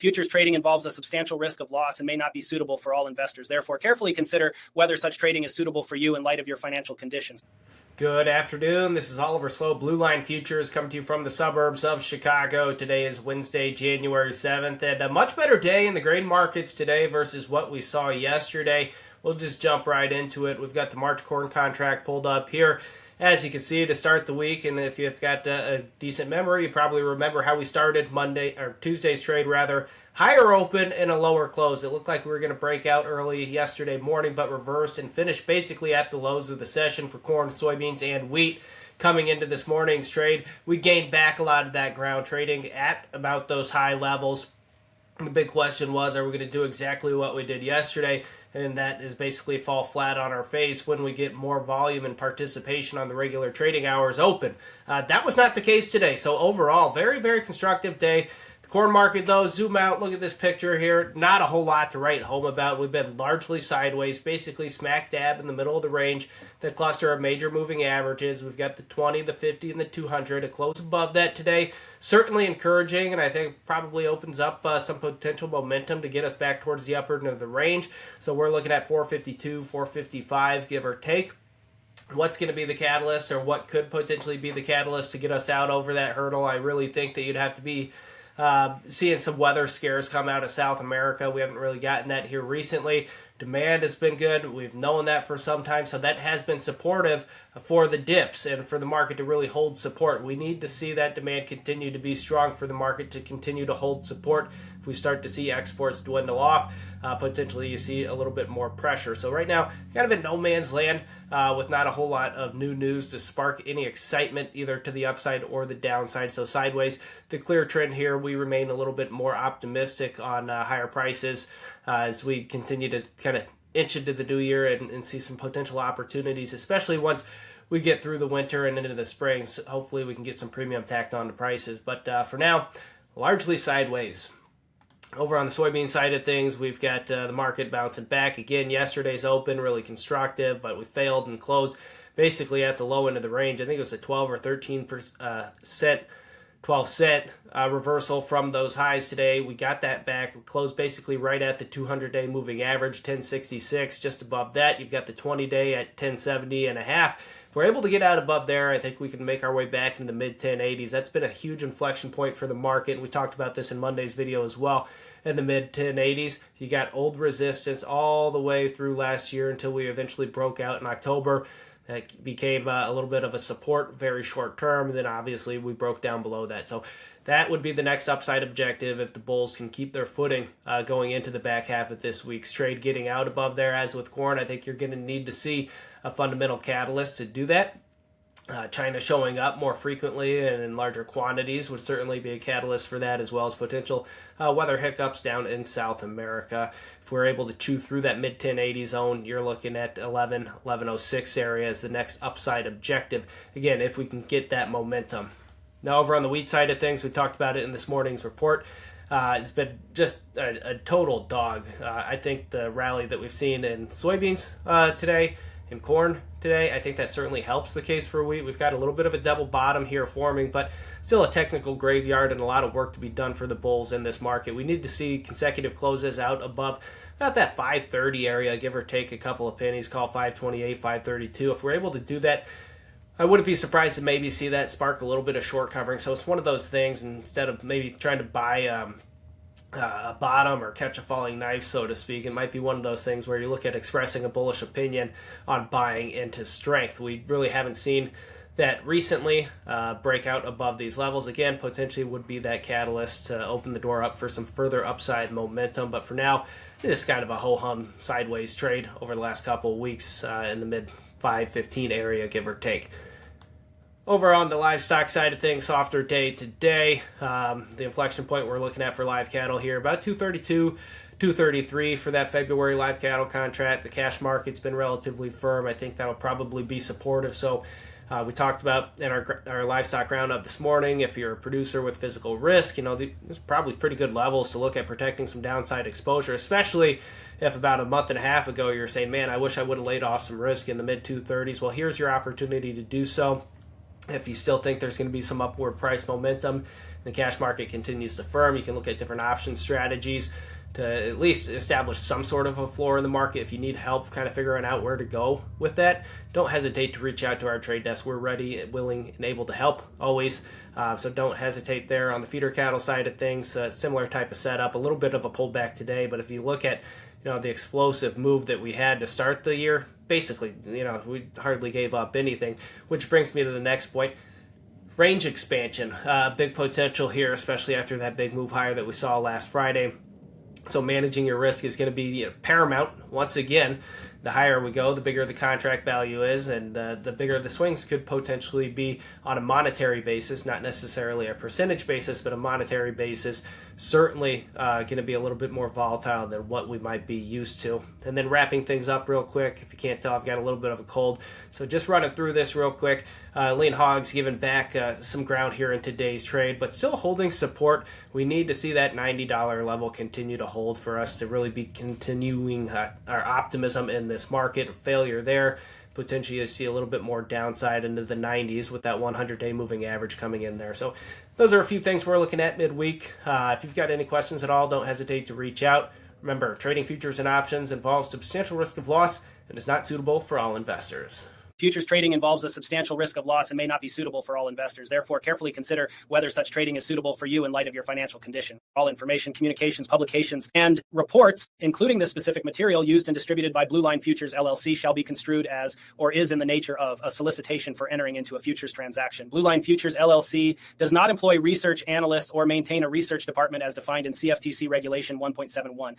Futures trading involves a substantial risk of loss and may not be suitable for all investors. Therefore, carefully consider whether such trading is suitable for you in light of your financial conditions. Good afternoon. This is Oliver Sloup, Blue Line Futures, coming to you from the suburbs of Chicago. Today is Wednesday, January 7th, and a much better day in the grain markets today versus what we saw yesterday. We'll just jump right into it. We've got the March corn contract pulled up here, as you can see, to start the week. And if you've got a decent memory, you probably remember how we started Tuesday's trade rather. Higher open and a lower close. It looked like we were going to break out early yesterday morning, but reversed and finished basically at the lows of the session for corn, soybeans, and wheat. Coming into this morning's trade, we gained back a lot of that ground, trading at about those high levels. The big question was, are we going to do exactly what we did yesterday? And that is basically fall flat on our face when we get more volume and participation on the regular trading hours open. That was not the case today. So overall, very, very constructive day. Corn market, though, zoom out, look at this picture here. Not a whole lot to write home about. We've been largely sideways, basically smack dab in the middle of the range. The cluster of major moving averages. We've got the 20, the 50, and the 200. A close above that today. Certainly encouraging, and I think probably opens up some potential momentum to get us back towards the upper end of the range. So we're looking at 452, 455, give or take. What's going to be the catalyst, or what could potentially be the catalyst to get us out over that hurdle? I really think that you'd have to be seeing some weather scares come out of South America. We haven't really gotten that here recently. Demand has been good. We've known that for some time, so that has been supportive for the dips and for the market to really hold support. We need to see that demand continue to be strong for the market to continue to hold support. If we start to see exports dwindle off, potentially you see a little bit more pressure. So right now, kind of in no man's land with not a whole lot of new news to spark any excitement either to the upside or the downside. So sideways, the clear trend here, we remain a little bit more optimistic on higher prices as we continue to kind of inch into the new year and see some potential opportunities, especially once we get through the winter and into the spring. So hopefully we can get some premium tacked on to prices. But for now, largely sideways. Over on the soybean side of things, we've got the market bouncing back. Again, yesterday's open, really constructive, but we failed and closed basically at the low end of the range. I think it was a 12 or 13%, 12 cent reversal from those highs today. We got that back. We closed basically right at the 200-day moving average, 1066. Just above that, you've got the 20-day at 1070 and a half. If we're able to get out above there, I think we can make our way back into the mid-1080s. That's been a huge inflection point for the market. We talked about this in Monday's video as well. In the mid-1080s, you got old resistance all the way through last year until we eventually broke out in October. That became a little bit of a support, very short term, and then obviously we broke down below that. So that would be the next upside objective if the bulls can keep their footing going into the back half of this week's trade. Getting out above there, as with corn, I think you're going to need to see a fundamental catalyst to do that. China showing up more frequently and in larger quantities would certainly be a catalyst for that, as well as potential weather hiccups down in South America. If we're able to chew through that mid-1080 zone, you're looking at 1106 area as the next upside objective. Again, if we can get that momentum. Now over on the wheat side of things, we talked about it in this morning's report. It's been just a total dog. I think the rally that we've seen in soybeans today, in corn today, I think that certainly helps the case for wheat. We've got a little bit of a double bottom here forming, but still a technical graveyard and a lot of work to be done for the bulls in this market. We need to see consecutive closes out above about that 530 area, give or take a couple of pennies, call 528, 532. If we're able to do that, I wouldn't be surprised to maybe see that spark a little bit of short covering. So it's one of those things, instead of maybe trying to buy a bottom or catch a falling knife, so to speak, it might be one of those things where you look at expressing a bullish opinion on buying into strength. We really haven't seen that recently break out above these levels. Again, potentially would be that catalyst to open the door up for some further upside momentum. But for now, it's kind of a ho-hum sideways trade over the last couple of weeks in the mid 515 area, give or take. Over on the livestock side of things, softer day today. The inflection point we're looking at for live cattle here, about 232, 233 for that February live cattle contract. The cash market's been relatively firm. I think that'll probably be supportive. So we talked about in our livestock roundup this morning, if you're a producer with physical risk, there's probably pretty good levels to look at protecting some downside exposure, especially if about a month and a half ago you're saying, man, I wish I would have laid off some risk in the mid-230s. Well, here's your opportunity to do so. If you still think there's going to be some upward price momentum, the cash market continues to firm, you can look at different option strategies to at least establish some sort of a floor in the market. If you need help kind of figuring out where to go with that, don't hesitate to reach out to our trade desk. We're ready, willing, and able to help always. So don't hesitate there. On the feeder cattle side of things, similar type of setup, a little bit of a pullback today, but if you look at the explosive move that we had to start the year, basically, we hardly gave up anything, which brings me to the next point. Range expansion, big potential here, especially after that big move higher that we saw last Friday. So managing your risk is going to be paramount. Once again, the higher we go, the bigger the contract value is, and the bigger the swings could potentially be on a monetary basis, not necessarily a percentage basis, but a monetary basis. Certainly going to be a little bit more volatile than what we might be used to. And then wrapping things up real quick, if you can't tell, I've got a little bit of a cold, so just running through this real quick. Lean hogs giving back some ground here in today's trade, but still holding support. We need to see that $90 level continue to hold for us to really be continuing our optimism in this market. Failure there, potentially you see a little bit more downside into the 90s with that 100-day moving average coming in there. So those are a few things we're looking at midweek. If you've got any questions at all, don't hesitate to reach out. Remember, trading futures and options involves substantial risk of loss and is not suitable for all investors. Futures trading involves a substantial risk of loss and may not be suitable for all investors. Therefore, carefully consider whether such trading is suitable for you in light of your financial condition. All information, communications, publications, and reports, including the specific material used and distributed by Blue Line Futures LLC, shall be construed as or is in the nature of a solicitation for entering into a futures transaction. Blue Line Futures LLC does not employ research analysts or maintain a research department as defined in CFTC Regulation 1.71.